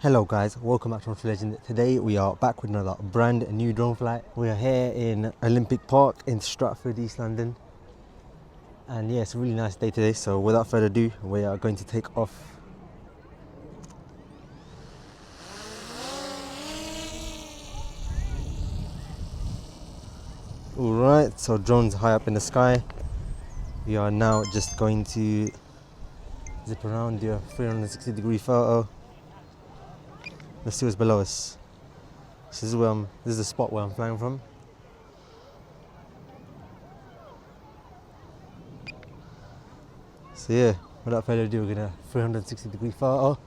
Hello guys, welcome back to Drone Legend. Today we are back with another brand new drone flight. We are here in Olympic Park in Stratford, East London. And yeah, it's a really nice day today, so without further ado, we are going to take off. Alright, so drone's high up in the sky. We are now just going to zip around, do a 360-degree photo. Let's see what's below us. This is the spot where I'm flying from. So yeah, without further ado, we're gonna 360-degree photo.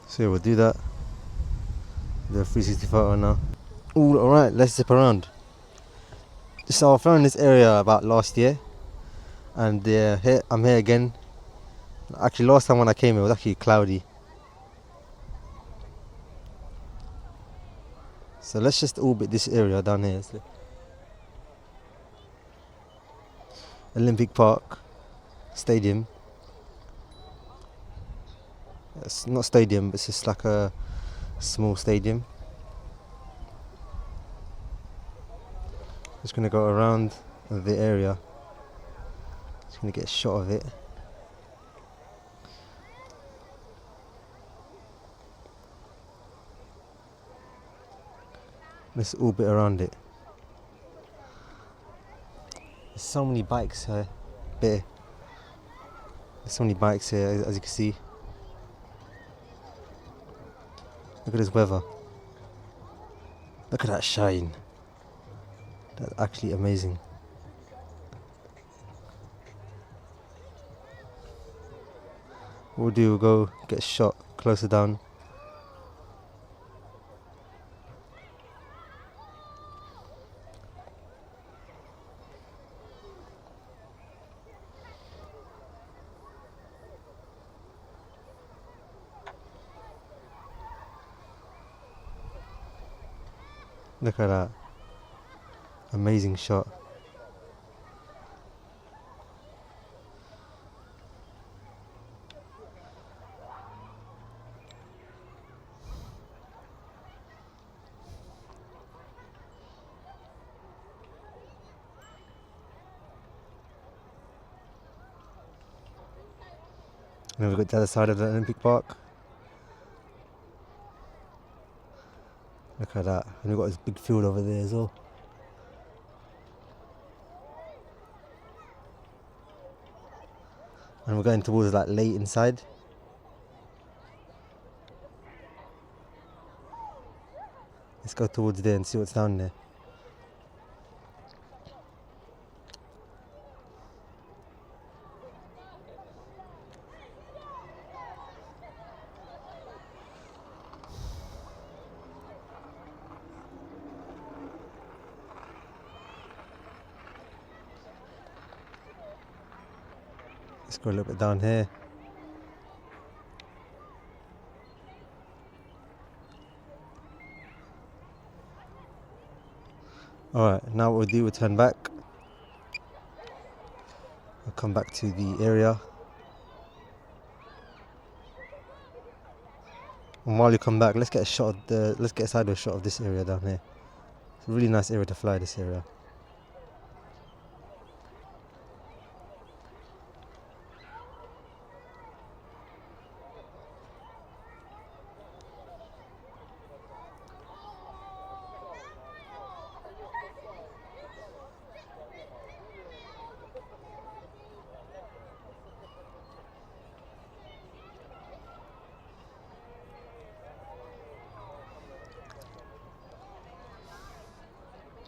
So yeah, we'll do that. Do a 360 photo now. Alright, let's zip around. So I found this area about last year, and I'm here again. Actually, last time when I came, it was actually cloudy. So let's just orbit this area down here. So Olympic Park Stadium. It's not stadium, but it's just like a small stadium. Just gonna go around the area. Just gonna get a shot of it. Let's orbit around it. There's so many bikes here. There's so many bikes here, as you can see. Look at this weather. Look at that shine. That's actually amazing. What we'll do, we'll go get a shot closer down. Look at that. Amazing shot. And then we've got the other side of the Olympic Park. Look at that. And we've got this big field over there as well. And we're going towards that lake inside. Let's go towards there and see what's down there. Let's go a little bit down here. Alright, now what we'll do, we'll turn back. I'll come back to the area. And while you come back, let's get a sideways shot of this area down here. It's a really nice area to fly, this area.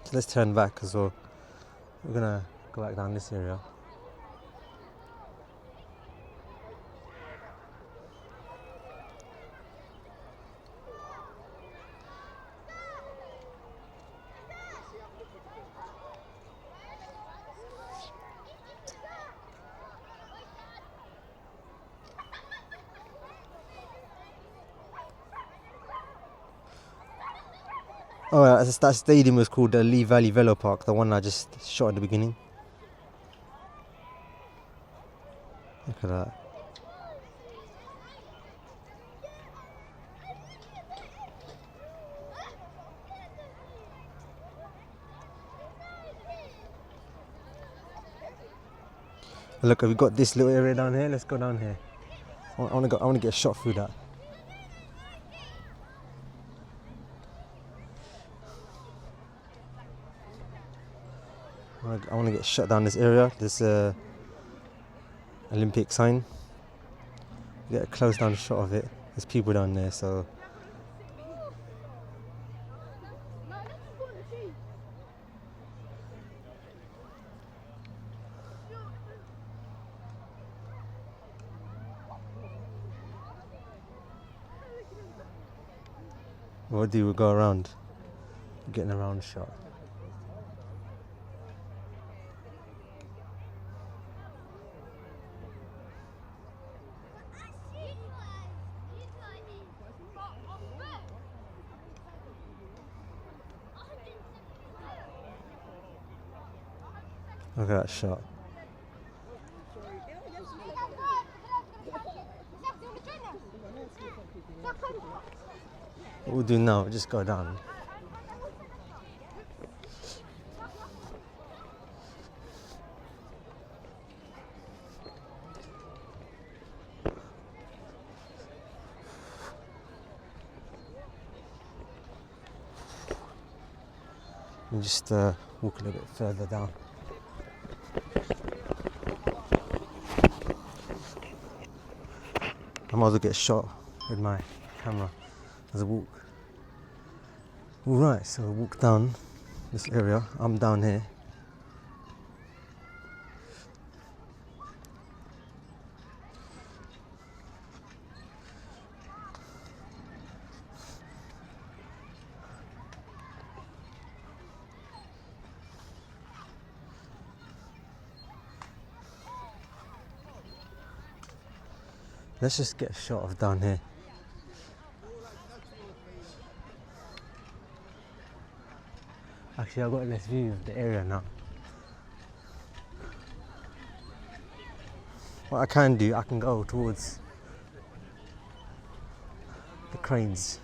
So let's turn back as well. We're gonna go back down this area. Oh, that stadium was called the Lee Valley Velo Park, the one I just shot at the beginning. Look at that. Look, we got this little area down here. Let's go down here. I want to get a shot through that. I want to get shot down this area. This Olympic sign. Get a close down shot of it. There's people down there, so. What do we go around? Getting a round shot. Look at that shot. What we'll do now, just go down. And just walk a little bit further down. I might as well get a shot with my camera as I walk. Alright, so I walk down this area. I'm down here. Let's just get a shot of down here. Actually, I've got a nice view of the area now. What I can do, I can go towards the cranes.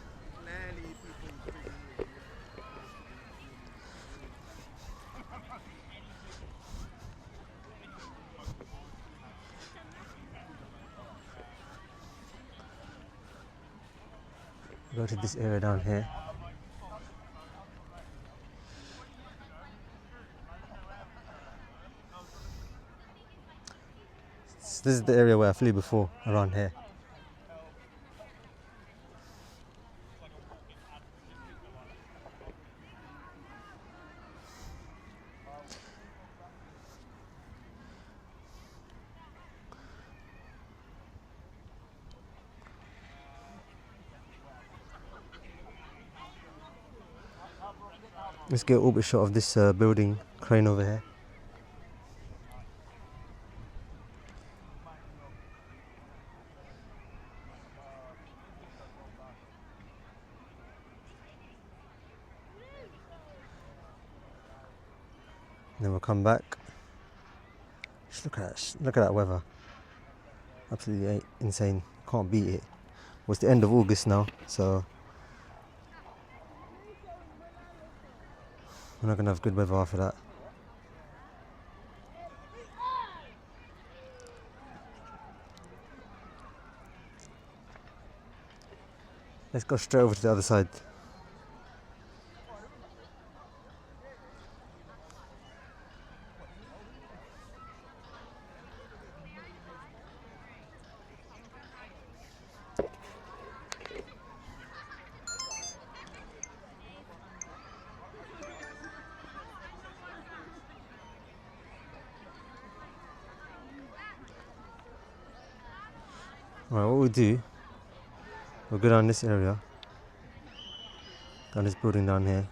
Go to this area down here. This is the area where I flew before, around here. Let's get an orbit shot of this building crane over here. Then we'll come back. Just look at that weather. Absolutely insane. Can't beat it. Well, it's the end of August now, so we're not gonna have good weather after that. Let's go straight over to the other side. Alright, what we'll do, we'll go down this area, down this building down here.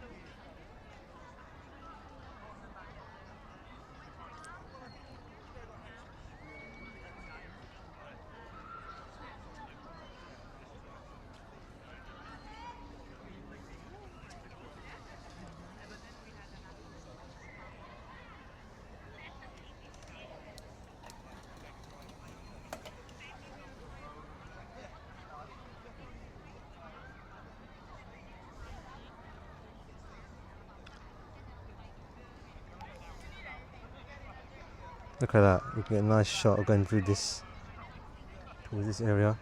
Look at that. You can get a nice shot of going through this, towards this area.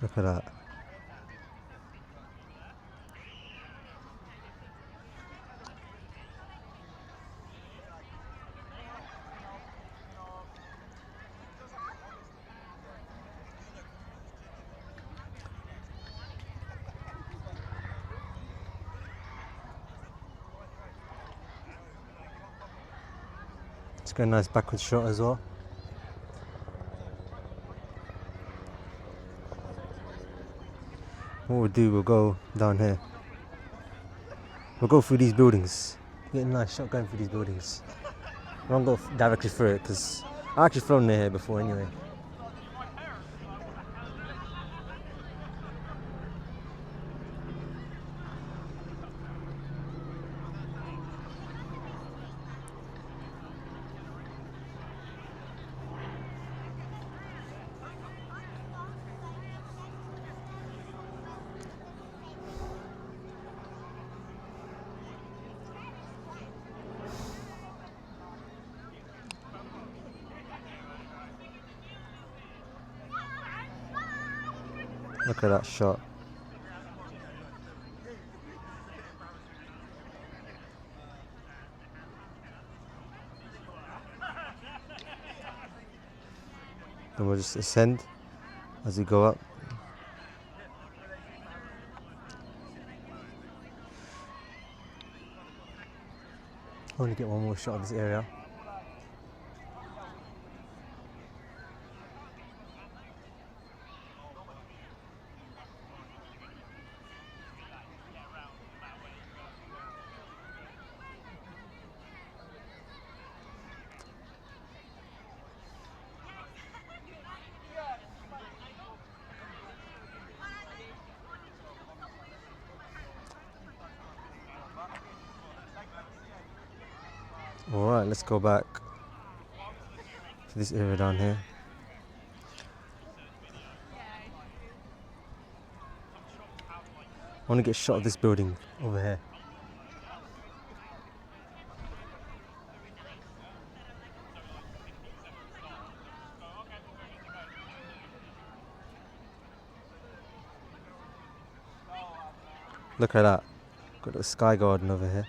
Look at that. Let's get a nice backward shot as well. What we'll do, we'll go down here. We'll go through these buildings. Get a nice shot going through these buildings. I won't go directly through it because I've actually flown near here before anyway. Look at that shot. Then we'll just ascend as we go up. I want to get one more shot of this area. Alright, let's go back to this area down here. I want to get a shot of this building over here. Look at that. Got the sky garden over here.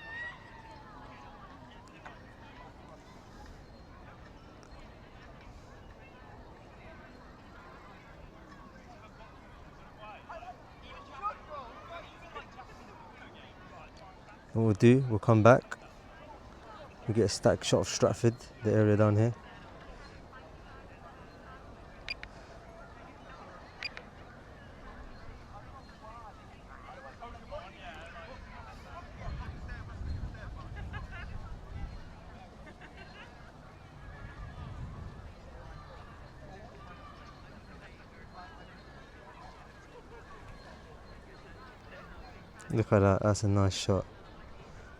What we'll do, we'll come back. We'll get a static shot of Stratford, the area down here. Look at that, that's a nice shot.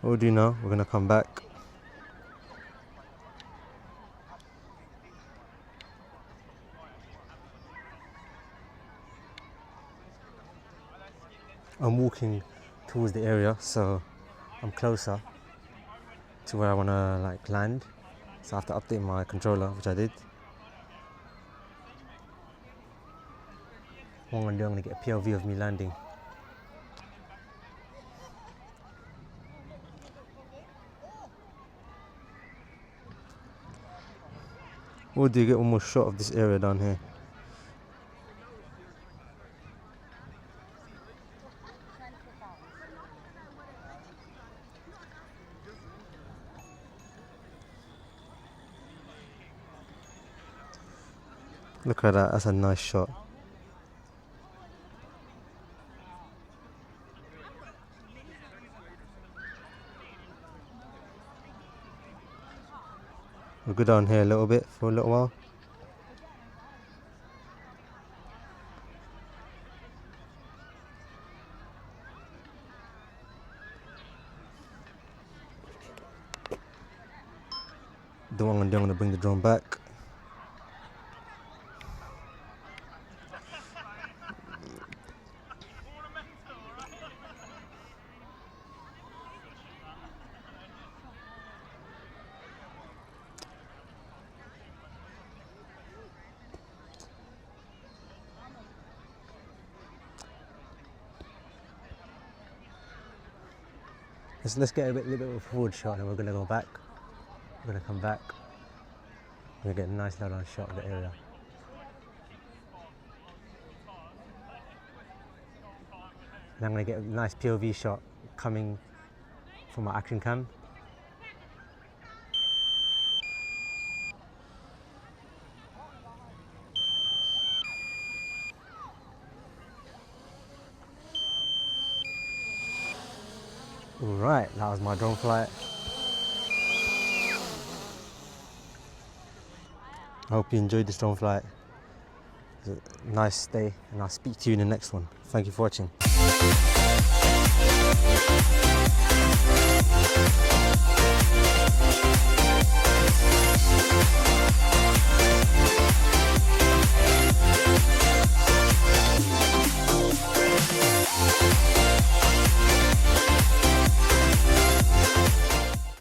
What we'll do now, we're going to come back. I'm walking towards the area, so I'm closer to where I want to land. So I have to update my controller, which I did. What I'm going to do, I'm going to get a POV of me landing. We'll do, get one more shot of this area down here. Look at that, that's a nice shot. We'll go down here a little bit for a little while. The one I'm going to bring the drone back. Let's get a little bit of a forward shot, and we're gonna go back. We're gonna come back. We're gonna get a nice low down shot of the area. And I'm gonna get a nice POV shot coming from my action cam. Alright, that was my drone flight. I hope you enjoyed this drone flight. It was a nice day, and I'll speak to you in the next one. Thank you for watching.